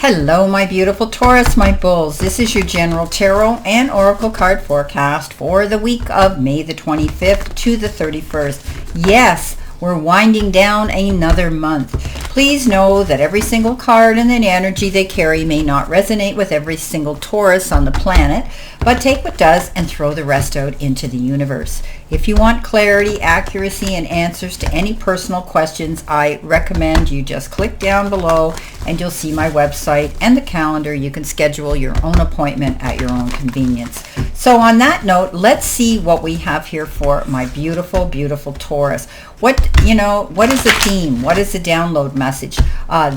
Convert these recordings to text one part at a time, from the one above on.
Hello, my beautiful Taurus, my bulls. This is your general tarot and oracle card forecast for the week of May the 25th to the 31st. Yes, we're winding down another month. Please know that every single card and the energy they carry may not resonate with every single Taurus on the planet, but take what does and throw the rest out into the universe. If you want clarity, accuracy, and answers to any personal questions, I recommend you just click down below and you'll see my website and the calendar. You can schedule your own appointment at your own convenience. So on that note, let's see what we have here for my beautiful, beautiful Taurus. What is the theme? What is the download message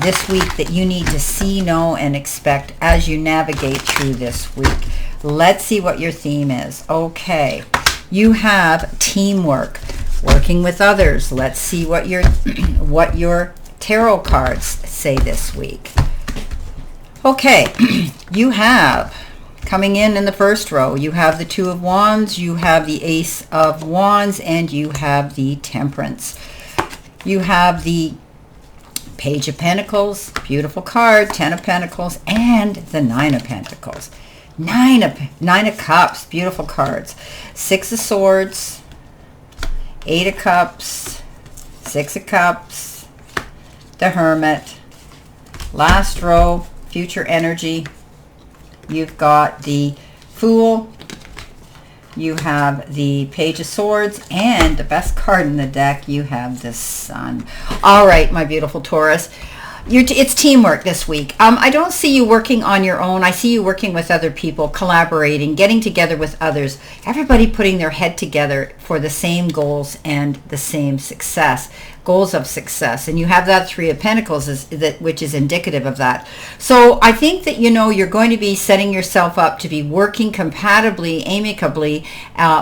this week that you need to see, know, and expect as you navigate through this week? Let's see what your theme is. Okay, you have teamwork, working with others. Let's see what your tarot cards say this week. Okay, you have, coming in the first row, you have the Two of Wands, you have the Ace of Wands, and you have the Temperance. You have the Page of Pentacles, beautiful card, Ten of Pentacles, and the Nine of Pentacles. Nine of Cups, beautiful cards. Six of Swords, Eight of Cups, Six of Cups, the Hermit. Last row, future energy. You've got the Fool. You have the Page of Swords, and the best card in the deck, you have the Sun. All right, my beautiful Taurus. It's teamwork this week. I don't see you working on your own. I see you working with other people, collaborating, getting together with others, everybody putting their head together for the same goals and the same success, goals of success. And you have that Three of Pentacles, which is indicative of that. So I think that, you're going to be setting yourself up to be working compatibly, amicably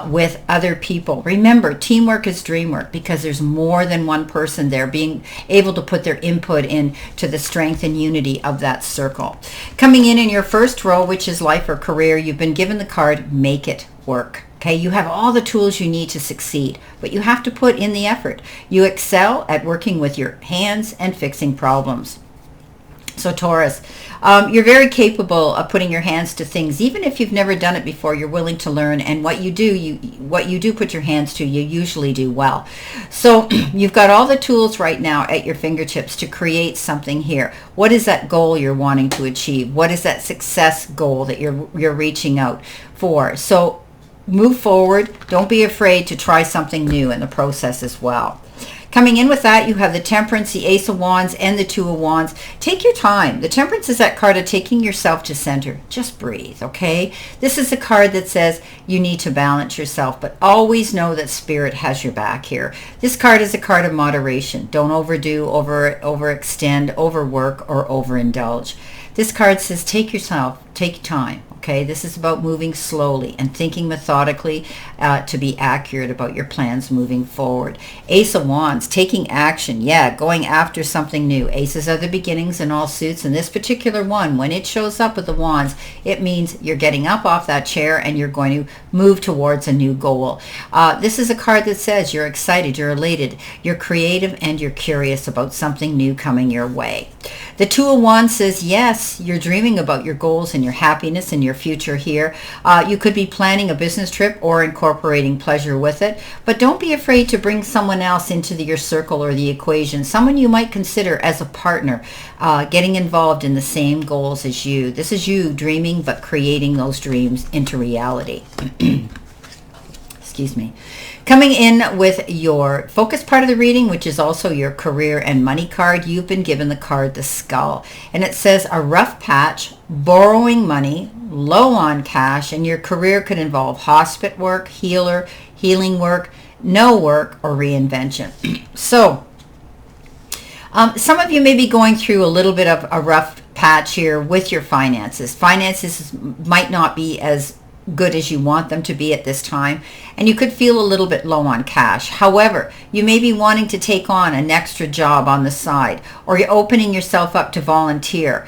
with other people. Remember, teamwork is dream work because there's more than one person there being able to put their input in to the strength and unity of that circle. Coming in your first row, which is life or career, you've been given the card, make it work. Okay, you have all the tools you need to succeed, but you have to put in the effort. You excel at working with your hands and fixing problems. So Taurus, you're very capable of putting your hands to things. Even if you've never done it before, you're willing to learn. And what you do put your hands to, you usually do well. So you've got all the tools right now at your fingertips to create something here. What is that goal you're wanting to achieve? What is that success goal that you're reaching out for? So move forward. Don't be afraid to try something new in the process as well. Coming in with that, you have the Temperance, the Ace of Wands, and the Two of Wands. Take your time. The Temperance is that card of taking yourself to center. Just breathe, okay? This is a card that says you need to balance yourself, but always know that Spirit has your back here. This card is a card of moderation. Don't overdo, overextend, overwork, or overindulge. This card says take time. Okay, this is about moving slowly and thinking methodically to be accurate about your plans moving forward. Ace of Wands, taking action. Yeah, going after something new. Aces are the beginnings in all suits, and this particular one, when it shows up with the wands, it means you're getting up off that chair and you're going to move towards a new goal. This is a card that says you're excited, you're elated, you're creative, and you're curious about something new coming your way. The Two of Wands says, yes, you're dreaming about your goals and your happiness and your future here. You could be planning a business trip or incorporating pleasure with it, but don't be afraid to bring someone else into your circle or the equation, someone you might consider as a partner, getting involved in the same goals as you. This is you dreaming but creating those dreams into reality. Excuse me. Coming in with your focus part of the reading, which is also your career and money card, you've been given the card, the Skull. And it says a rough patch, borrowing money, low on cash, and your career could involve hospice work, healing work, no work, or reinvention. So some of you may be going through a little bit of a rough patch here with your finances. Finances might not be as good as you want them to be at this time, and you could feel a little bit low on cash. However, you may be wanting to take on an extra job on the side, or you're opening yourself up to volunteer.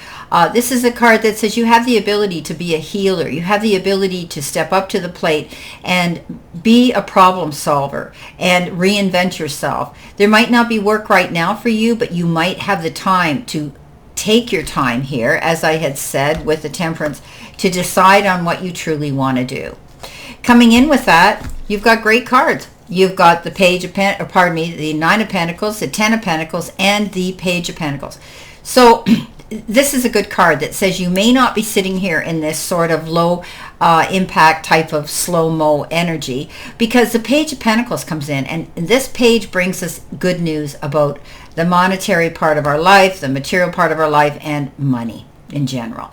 This is a card that says you have the ability to be a healer. You have the ability to step up to the plate and be a problem solver and reinvent yourself. There might not be work right now for you, but you might have the time to take your time here, as I had said with the Temperance, to decide on what you truly want to do. Coming in with that, you've got great cards. You've got the the Nine of Pentacles, the Ten of Pentacles, and the Page of Pentacles. So this is a good card that says you may not be sitting here in this sort of low impact type of slow-mo energy, because the Page of Pentacles comes in, and this page brings us good news about the monetary part of our life, the material part of our life, and money in general.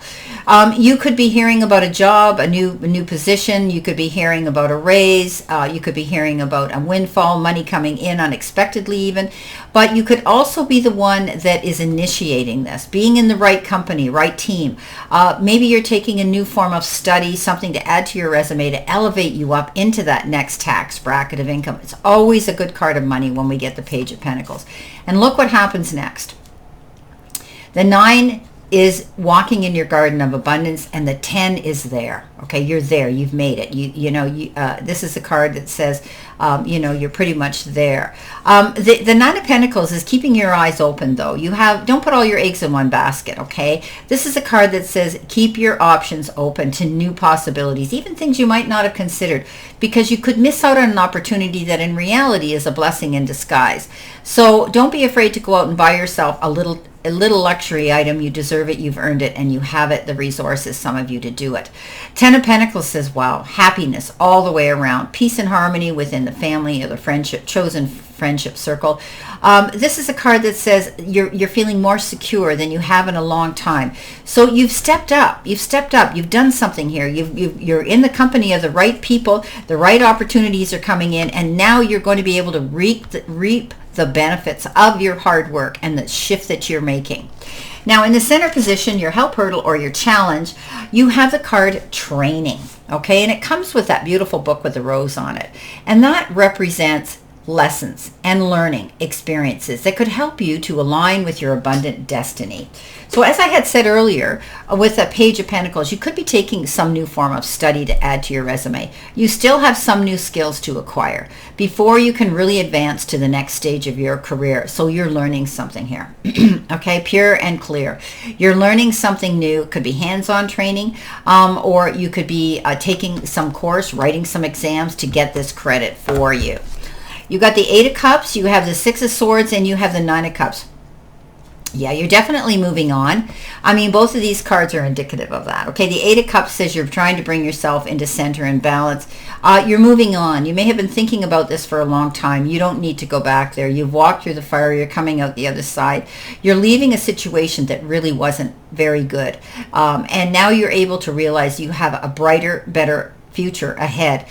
You could be hearing about a job, a new position. You could be hearing about a raise. You could be hearing about a windfall, money coming in unexpectedly even. But you could also be the one that is initiating this, being in the right company, right team. Maybe you're taking a new form of study, something to add to your resume to elevate you up into that next tax bracket of income. It's always a good card of money when we get the Page of Pentacles. And look what happens next. The 9 is walking in your garden of abundance, and the 10 is there. Okay, you're there. You've made it. This is a card that says, you're pretty much there. The Nine of Pentacles is keeping your eyes open, though. Don't put all your eggs in one basket. Okay, this is a card that says keep your options open to new possibilities, even things you might not have considered, because you could miss out on an opportunity that in reality is a blessing in disguise. So don't be afraid to go out and buy yourself a little luxury item. You deserve it, you've earned it, and you have it, the resources, some of you, to do it. Ten of Pentacles says, wow, happiness all the way around, peace and harmony within the family or the chosen friendship circle. This is a card that says you're feeling more secure than you have in a long time. So you've stepped up. You've done something here. You're in the company of the right people. The right opportunities are coming in, and now you're going to be able to reap the benefits of your hard work and the shift that you're making. Now, in the center position, your help hurdle or your challenge, you have the card training. Okay, and it comes with that beautiful book with the rose on it, and that represents lessons and learning experiences that could help you to align with your abundant destiny. So as I had said earlier, with a Page of Pentacles, you could be taking some new form of study to add to your resume. You still have some new skills to acquire before you can really advance to the next stage of your career. So you're learning something here. Okay, pure and clear. You're learning something new. It could be hands-on training, or you could be taking some course, writing some exams to get this credit for you. You got the 8 of Cups, you have the 6 of Swords, and you have the 9 of Cups. Yeah, you're definitely moving on. I mean, both of these cards are indicative of that. Okay, the 8 of Cups says you're trying to bring yourself into center and balance. You're moving on. You may have been thinking about this for a long time. You don't need to go back there. You've walked through the fire. You're coming out the other side. You're leaving a situation that really wasn't very good. And now you're able to realize you have a brighter, better future ahead.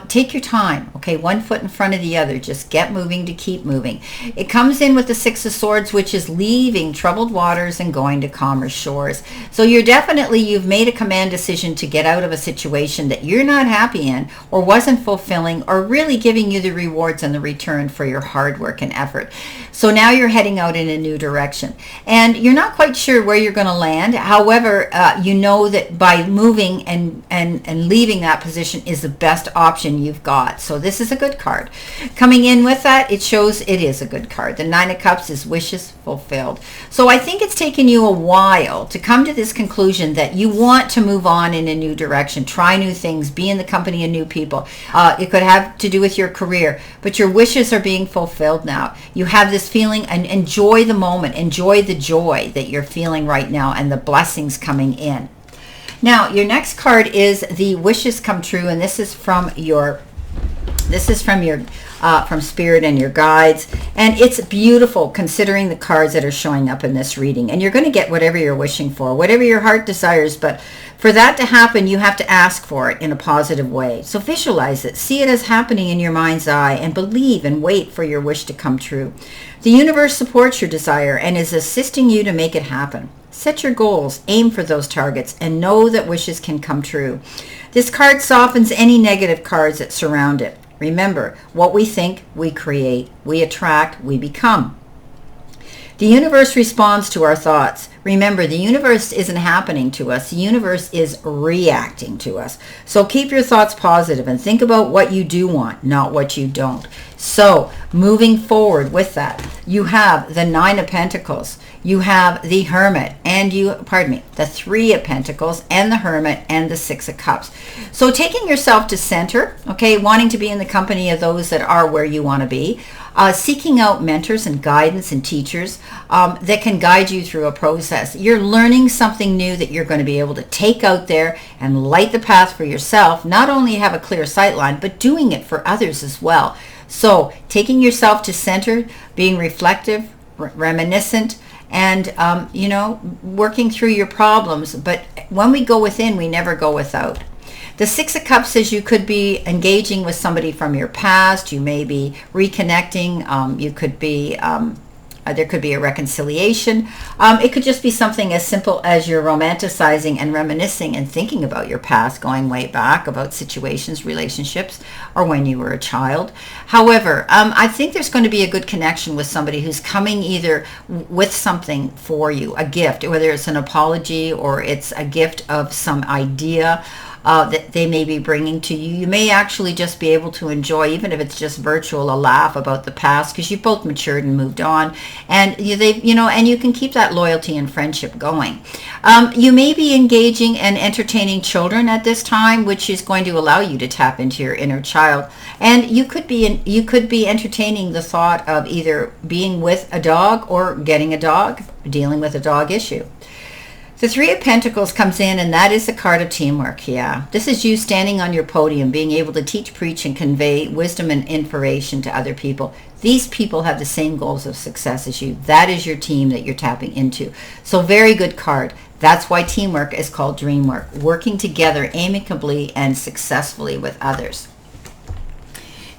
Take your time, okay? One foot in front of the other. Just get moving to keep moving. It comes in with the 6 of Swords, which is leaving troubled waters and going to calmer shores. So you've made a command decision to get out of a situation that you're not happy in, or wasn't fulfilling, or really giving you the rewards and the return for your hard work and effort. So now you're heading out in a new direction. And you're not quite sure where you're going to land. However, you know that by moving and leaving that position is the best option you've got. So this is a good card. Coming in with that, it shows it is a good card. The 9 of Cups is wishes fulfilled. So I think it's taken you a while to come to this conclusion that you want to move on in a new direction, try new things, be in the company of new people. It could have to do with your career, but your wishes are being fulfilled now. You have this feeling, and enjoy the moment, enjoy the joy that you're feeling right now and the blessings coming in. Now, your next card is the wishes come true, and this is from from Spirit and your guides, and it's beautiful considering the cards that are showing up in this reading. And you're going to get whatever you're wishing for, whatever your heart desires, but for that to happen, you have to ask for it in a positive way. So visualize it, see it as happening in your mind's eye, and believe and wait for your wish to come true. The universe supports your desire and is assisting you to make it happen. Set your goals, aim for those targets, and know that wishes can come true. This card softens any negative cards that surround it. Remember, what we think, we create. We attract, we become. The universe responds to our thoughts. Remember, the universe isn't happening to us. The universe is reacting to us. So keep your thoughts positive and think about what you do want, not what you don't. So moving forward with that, you have the 9 of Pentacles. you have the Hermit and the Three of Pentacles and the Hermit and the Six of Cups. So taking yourself to center, okay, wanting to be in the company of those that are where you want to be, seeking out mentors and guidance and teachers that can guide you through a process. You're learning something new that you're going to be able to take out there and light the path for yourself, not only have a clear sight line, but doing it for others as well. So taking yourself to center, being reflective, reminiscent, and working through your problems. But when we go within, we never go without. The Six of Cups says you could be engaging with somebody from your past. You may be reconnecting. You could be there could be a reconciliation. It could just be something as simple as you're romanticizing and reminiscing and thinking about your past, going way back, about situations, relationships, or when you were a child. However, I think there's going to be a good connection with somebody who's coming either with something for you, a gift, whether it's an apology or it's a gift of some idea that they may be bringing to you. You may actually just be able to enjoy, even if it's just virtual, a laugh about the past, because you've both matured and moved on, and and you can keep that loyalty and friendship going. You may be engaging and entertaining children at this time, which is going to allow you to tap into your inner child. And you could be entertaining the thought of either being with a dog or getting a dog, dealing with a dog issue. The Three of Pentacles comes in, and that is the card of teamwork. Yeah, this is you standing on your podium, being able to teach, preach, and convey wisdom and information to other people. These people have the same goals of success as you. That is your team that you're tapping into. So very good card. That's why teamwork is called dream work. Working together amicably and successfully with others.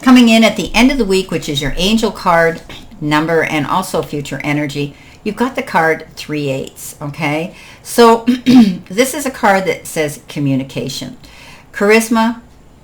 Coming in at the end of the week, which is your angel card, number, and also future energy, you've got the card 3/8, okay? So this is a card that says communication. Charisma,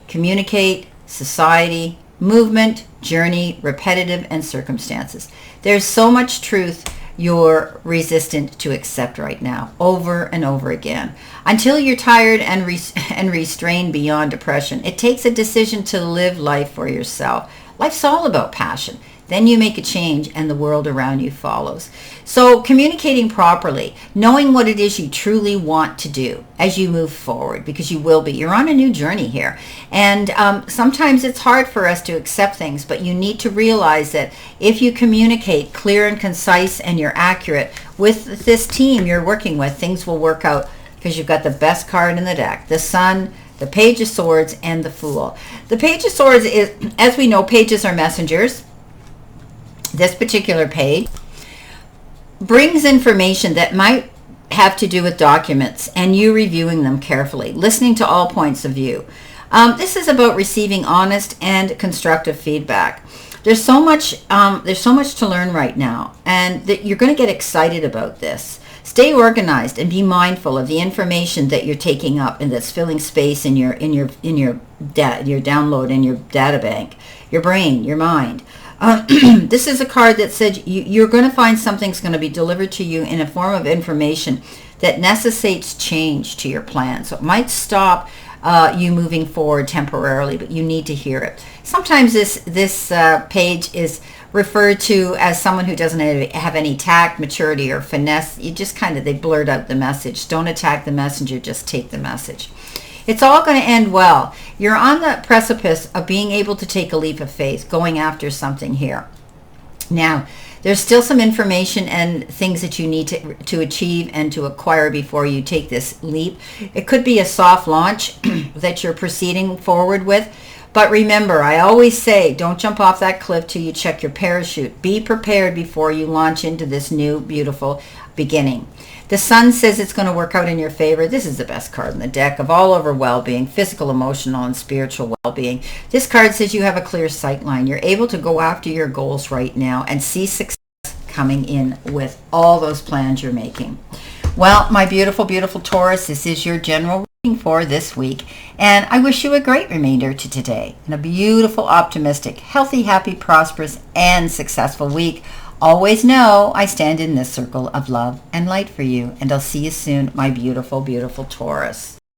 communicate, society, movement, journey, repetitive, and circumstances. There's so much truth you're resistant to accept right now, over and over again. Until you're tired and restrained beyond depression, it takes a decision to live life for yourself. Life's all about passion. Then you make a change and the world around you follows. So communicating properly, knowing what it is you truly want to do as you move forward, because you will be. You're on a new journey here. And sometimes it's hard for us to accept things, but you need to realize that if you communicate clear and concise and you're accurate with this team you're working with, things will work out, because you've got the best card in the deck, the Sun, the Page of Swords, and the Fool. The Page of Swords is, as we know, pages are messengers. This particular page brings information that might have to do with documents and you reviewing them carefully, listening to all points of view. This is about receiving honest and constructive feedback. There's so much to learn right now, and that you're going to get excited about this. Stay organized and be mindful of the information that you're taking up and that's filling space in your download, in your data bank, your brain, your mind. This is a card that said you're going to find something's going to be delivered to you in a form of information that necessitates change to your plan. So it might stop you moving forward temporarily, but you need to hear it. Sometimes this page is referred to as someone who doesn't have any tact, maturity, or finesse. You just they blurt out the message. Don't attack the messenger, just take the message. It's all going to end well. You're on the precipice of being able to take a leap of faith, going after something here. Now, there's still some information and things that you need to achieve and to acquire before you take this leap. It could be a soft launch that you're proceeding forward with. But remember, I always say, don't jump off that cliff till you check your parachute. Be prepared before you launch into this new, beautiful beginning. The Sun says it's going to work out in your favor. This is the best card in the deck of all over well-being, physical, emotional, and spiritual well-being. This card says you have a clear sight line. You're able to go after your goals right now and see success coming in with all those plans you're making. Well, my beautiful, beautiful Taurus, this is your general reading for this week. And I wish you a great remainder to today and a beautiful, optimistic, healthy, happy, prosperous, and successful week. Always know I stand in this circle of love and light for you, and I'll see you soon, my beautiful, beautiful Taurus.